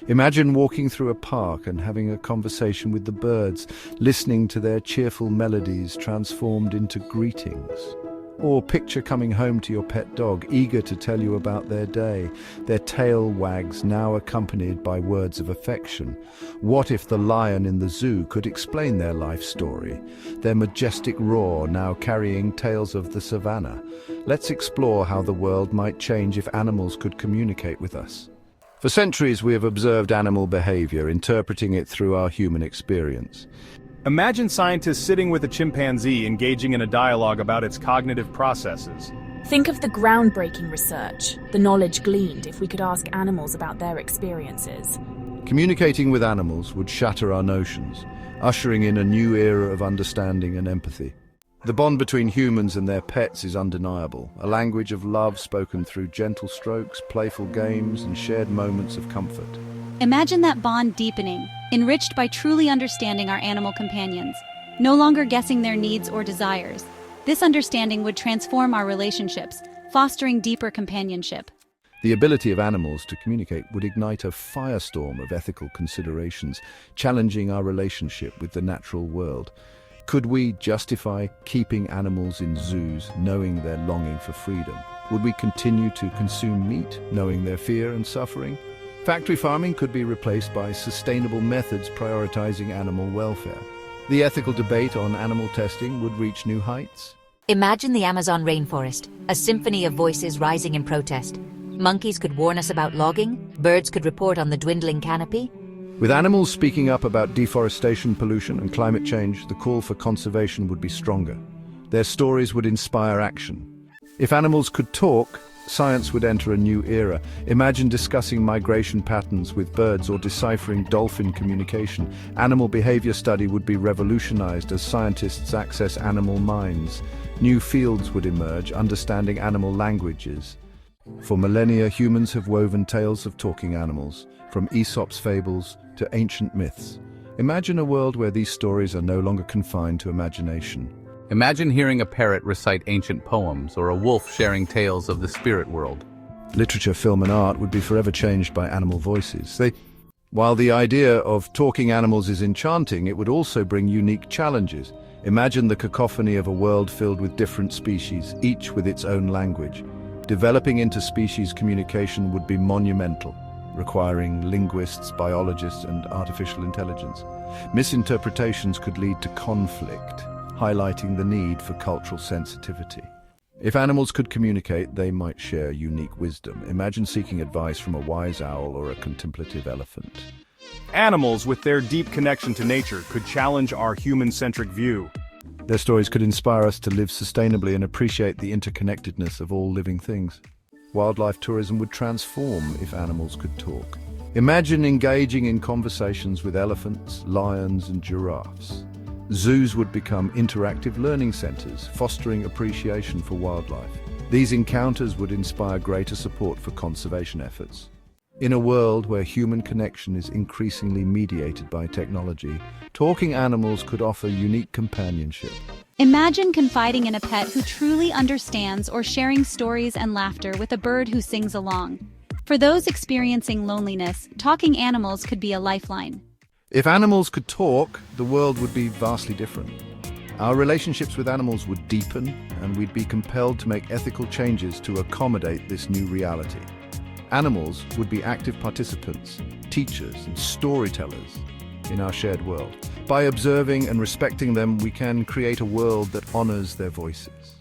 Imagine walking through a park and having a conversation with the birds, listening to their cheerful melodies transformed into greetings. Or picture coming home to your pet dog, eager to tell you about their day, their tail wags now accompanied by words of affection. What if the lion in the zoo could explain their life story, their majestic roar now carrying tales of the savannah? Let's explore how the world might change if animals could communicate with us. For centuries, we have observed animal behavior, interpreting it through our human experience. Imagine scientists sitting with a chimpanzee engaging in a dialogue about its cognitive processes. Think of the groundbreaking research, the knowledge gleaned if we could ask animals about their experiences. Communicating with animals would shatter our notions, ushering in a new era of understanding and empathy. The bond between humans and their pets is undeniable, a language of love spoken through gentle strokes, playful games, and shared moments of comfort. Imagine that bond deepening, enriched by truly understanding our animal companions, no longer guessing their needs or desires. This understanding would transform our relationships, fostering deeper companionship. The ability of animals to communicate would ignite a firestorm of ethical considerations, challenging our relationship with the natural world. Could we justify keeping animals in zoos, knowing their longing for freedom? Would we continue to consume meat, knowing their fear and suffering? Factory farming could be replaced by sustainable methods prioritizing animal welfare. The ethical debate on animal testing would reach new heights. Imagine the Amazon rainforest, a symphony of voices rising in protest. Monkeys could warn us about logging, birds could report on the dwindling canopy. With animals speaking up about deforestation, pollution, and climate change, the call for conservation would be stronger. Their stories would inspire action. If animals could talk, science would enter a new era. Imagine discussing migration patterns with birds or deciphering dolphin communication. Animal behavior study would be revolutionized as scientists access animal minds. New fields would emerge, understanding animal languages. For millennia, humans have woven tales of talking animals, from Aesop's fables to ancient myths. Imagine a world where these stories are no longer confined to imagination. Imagine hearing a parrot recite ancient poems or a wolf sharing tales of the spirit world. Literature, film, and art would be forever changed by animal voices. While the idea of talking animals is enchanting, it would also bring unique challenges. Imagine the cacophony of a world filled with different species, each with its own language. Developing interspecies communication would be monumental, requiring linguists, biologists, and artificial intelligence. Misinterpretations could lead to conflict, highlighting the need for cultural sensitivity. If animals could communicate, they might share unique wisdom. Imagine seeking advice from a wise owl or a contemplative elephant. Animals, with their deep connection to nature, could challenge our human-centric view. Their stories could inspire us to live sustainably and appreciate the interconnectedness of all living things. Wildlife tourism would transform if animals could talk. Imagine engaging in conversations with elephants, lions, and giraffes. Zoos would become interactive learning centers, fostering appreciation for wildlife. These encounters would inspire greater support for conservation efforts. In a world where human connection is increasingly mediated by technology, talking animals could offer unique companionship. Imagine confiding in a pet who truly understands or sharing stories and laughter with a bird who sings along. For those experiencing loneliness, talking animals could be a lifeline. If animals could talk, the world would be vastly different. Our relationships with animals would deepen, and we'd be compelled to make ethical changes to accommodate this new reality. Animals would be active participants, teachers, and storytellers in our shared world. By observing and respecting them, we can create a world that honors their voices.